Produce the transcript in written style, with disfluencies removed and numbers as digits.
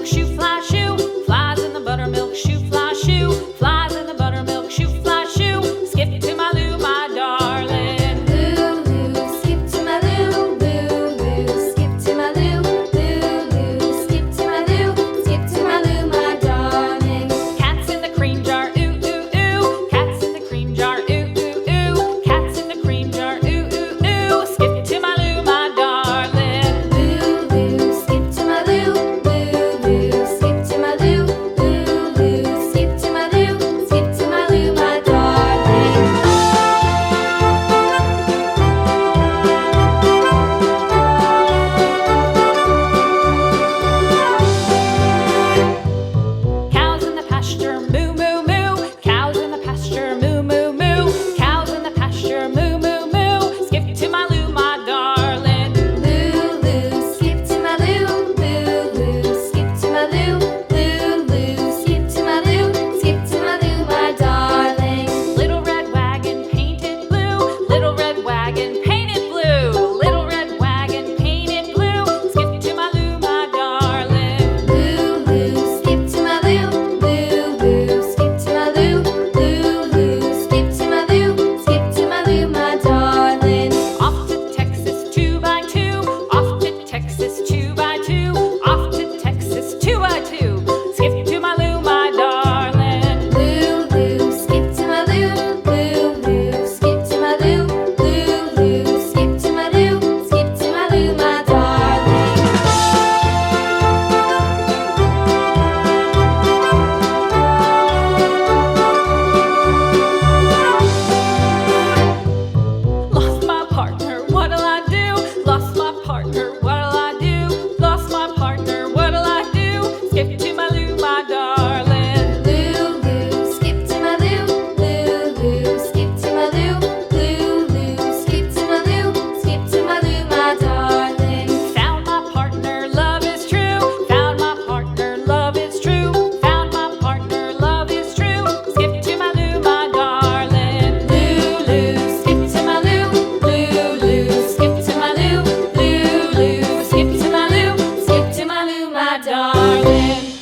buttermilk shoe, fly shoe. Flies in the buttermilk shoe, fly shoe. Flies in the buttermilk shoe, fly shoe. Skip to my Lou, my darling. Lou, skip to my Lou, Lou, skip to my Lou, Lou, skip to my Lou, skip to my Lou, my darling. Cats in the cream jar, ooh, ooh, ooh. Cats in the cream jar, ooh, ooh, ooh. Cats in the cream jar, ooh, ooh, ooh. Skip to my Lou, my darling. Lou, skip to my Lou, Lou, skip to my Lou, Lou, skip to my Lou, skip to my Lou, my darling. Cows in the pasture, moo, moo, moo. Cows in the pasture, moo, moo, moo. Cows in the pasture, moo, moo, moo. Skip to my Lou, my darling. Lou, skip to my Lou, Lou, skip to my Lou, Lou, skip to my Lou, skip to my Lou, my darling. Little red wagon painted blue. Little red wagon painted blue. Little red wagon painted blue. Skip to my Lou, my darling. Lou, skip to my Lou, Lou, skip to my Lou, Lou, skip to my Lou, skip to my Lou, my darling. Off to Texas 2x2. Off to Texas 2x2. Off to Texas 2x2. Skip to my Lou, my darling. Lou, skip to my Lou, Lou, skip to my Lou, Lou, skip to my Lou, skip to my Lou, my darling. Lost my partner, what'll I do? Lost my partner, what'll I do? Lost my partner, what'll I do? Skip to my Lou, my darling. Lou, skip to my Lou, Lou, skip to my Lou, Lou, skip to my Lou, skip to my Lou, my darling. Found my partner, love is true. Found my partner, love is true. Found my partner, love is true. Skip to my Lou, my darling. Lou, skip to my Lou, Lou, skip to my Lou, Lou, skip to my Lou, skip to my Lou, my darling.